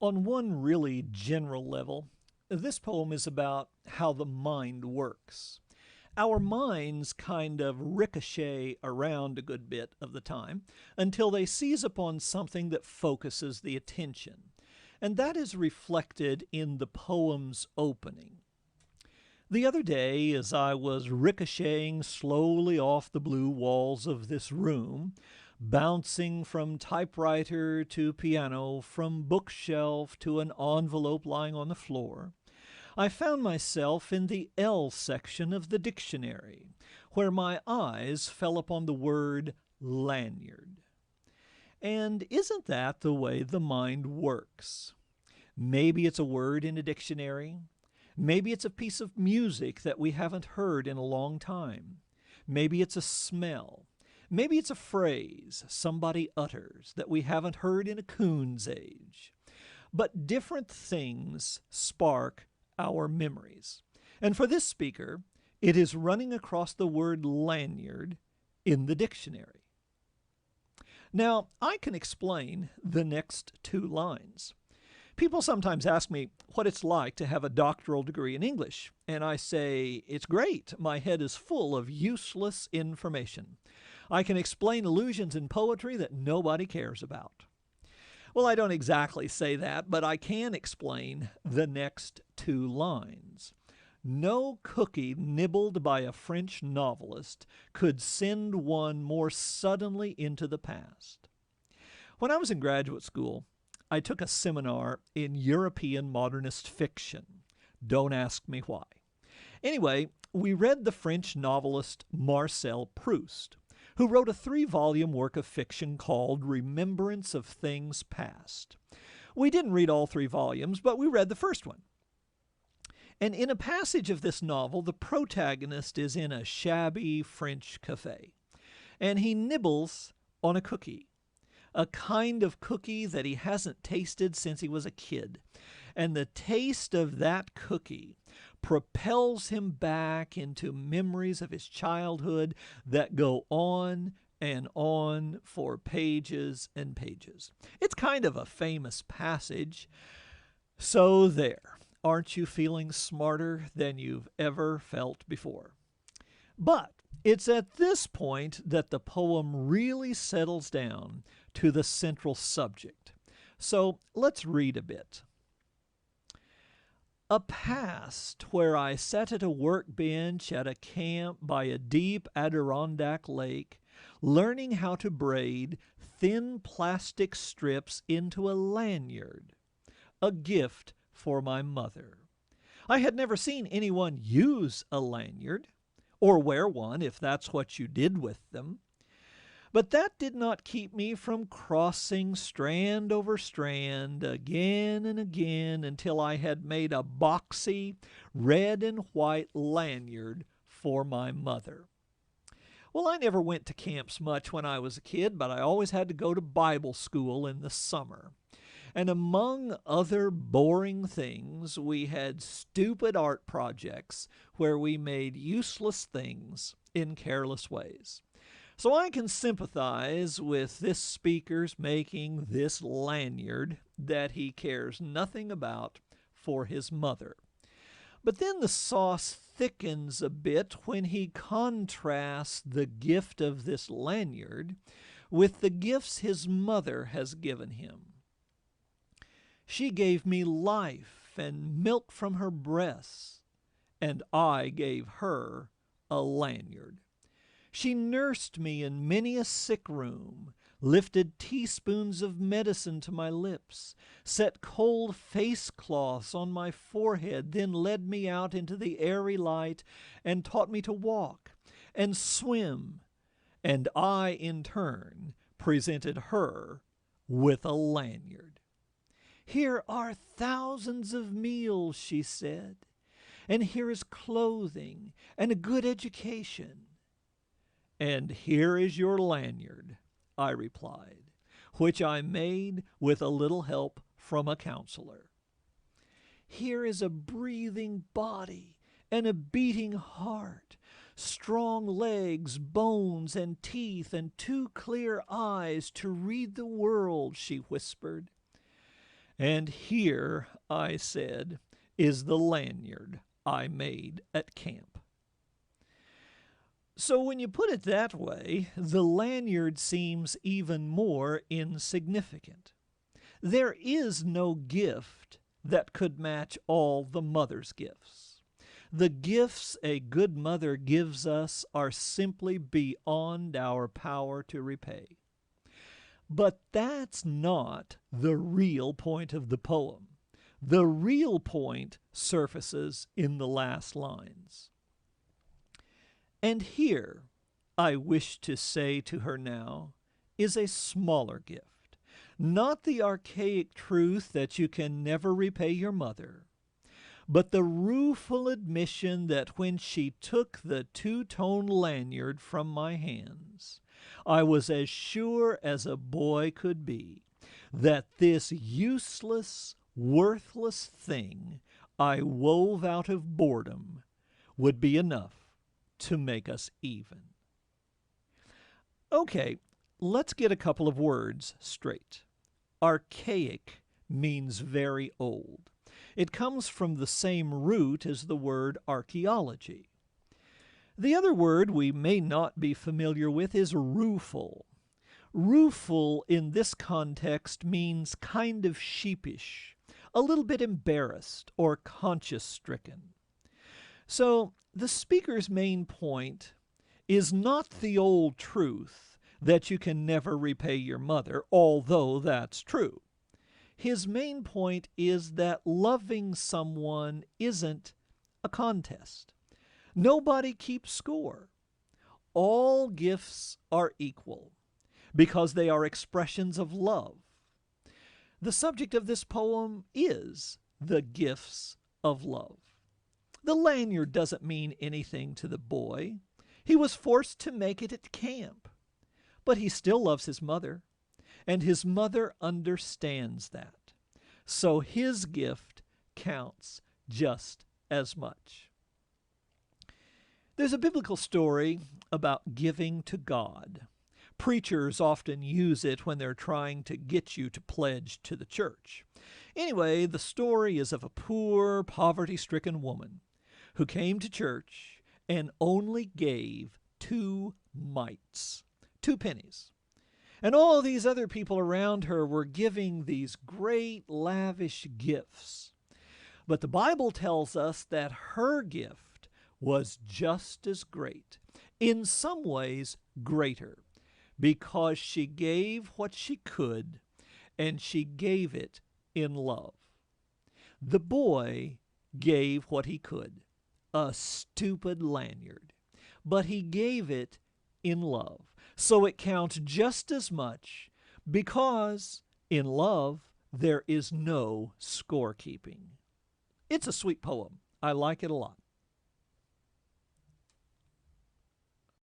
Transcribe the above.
On one really general level, this poem is about how the mind works. Our minds kind of ricochet around a good bit of the time until they seize upon something that focuses the attention. And that is reflected in the poem's opening. The other day, as I was ricocheting slowly off the blue walls of this room, bouncing from typewriter to piano, from bookshelf to an envelope lying on the floor, I found myself in the L section of the dictionary, where my eyes fell upon the word lanyard. And isn't that the way the mind works? Maybe it's a word in a dictionary. Maybe it's a piece of music that we haven't heard in a long time. Maybe it's a smell. Maybe it's a phrase somebody utters that we haven't heard in a coon's age. But different things spark our memories. And for this speaker, it is running across the word lanyard in the dictionary. Now, I can explain the next two lines. People sometimes ask me what it's like to have a doctoral degree in English, and I say, it's great. My head is full of useless information. I can explain illusions in poetry that nobody cares about. Well, I don't exactly say that, but I can explain the next two lines. No cookie nibbled by a French novelist could send one more suddenly into the past. When I was in graduate school, I took a seminar in European modernist fiction. Don't ask me why. Anyway, we read the French novelist Marcel Proust, who wrote a 3-volume work of fiction called Remembrance of Things Past. We didn't read all 3 volumes, but we read the first one. And in a passage of this novel, the protagonist is in a shabby French cafe, and he nibbles on a cookie. A kind of cookie that he hasn't tasted since he was a kid. And the taste of that cookie propels him back into memories of his childhood that go on and on for pages and pages. It's kind of a famous passage. So there, aren't you feeling smarter than you've ever felt before? But it's at this point that the poem really settles down to the central subject. So let's read a bit. A past where I sat at a workbench at a camp by a deep Adirondack lake, learning how to braid thin plastic strips into a lanyard, a gift for my mother. I had never seen anyone use a lanyard, or wear one if that's what you did with them. But that did not keep me from crossing strand over strand again and again until I had made a boxy red and white lanyard for my mother. Well, I never went to camps much when I was a kid, but I always had to go to Bible school in the summer. And among other boring things, we had stupid art projects where we made useless things in careless ways. So I can sympathize with this speaker's making this lanyard that he cares nothing about for his mother. But then the sauce thickens a bit when he contrasts the gift of this lanyard with the gifts his mother has given him. She gave me life and milk from her breasts, and I gave her a lanyard. She nursed me in many a sick room, lifted teaspoons of medicine to my lips, set cold face cloths on my forehead, then led me out into the airy light and taught me to walk and swim, and I, in turn, presented her with a lanyard. Here are thousands of meals, she said, and here is clothing and a good education. And here is your lanyard, I replied, which I made with a little help from a counselor. Here is a breathing body and a beating heart, strong legs, bones, and teeth, and 2 clear eyes to read the world, she whispered. And here, I said, is the lanyard I made at camp. So when you put it that way, the lanyard seems even more insignificant. There is no gift that could match all the mother's gifts. The gifts a good mother gives us are simply beyond our power to repay. But that's not the real point of the poem. The real point surfaces in the last lines. And here, I wish to say to her now, is a smaller gift, not the archaic truth that you can never repay your mother, but the rueful admission that when she took the two-tone lanyard from my hands, I was as sure as a boy could be that this useless, worthless thing I wove out of boredom would be enough to make us even. Okay, let's get a couple of words straight. Archaic means very old. It comes from the same root as the word archaeology. The other word we may not be familiar with is rueful. Rueful in this context means kind of sheepish, a little bit embarrassed or conscience-stricken. So the speaker's main point is not the old truth that you can never repay your mother, although that's true. His main point is that loving someone isn't a contest. Nobody keeps score. All gifts are equal because they are expressions of love. The subject of this poem is the gifts of love. The lanyard doesn't mean anything to the boy. He was forced to make it at camp. But he still loves his mother, and his mother understands that. So his gift counts just as much. There's a biblical story about giving to God. Preachers often use it when they're trying to get you to pledge to the church. Anyway, the story is of a poor, poverty-stricken woman who came to church and only gave 2 mites, 2 pennies. And all these other people around her were giving these great, lavish gifts. But the Bible tells us that her gift was just as great, in some ways greater, because she gave what she could, and she gave it in love. The boy gave what he could, a stupid lanyard, but he gave it in love. So it counts just as much, because in love there is no scorekeeping. It's a sweet poem. I like it a lot.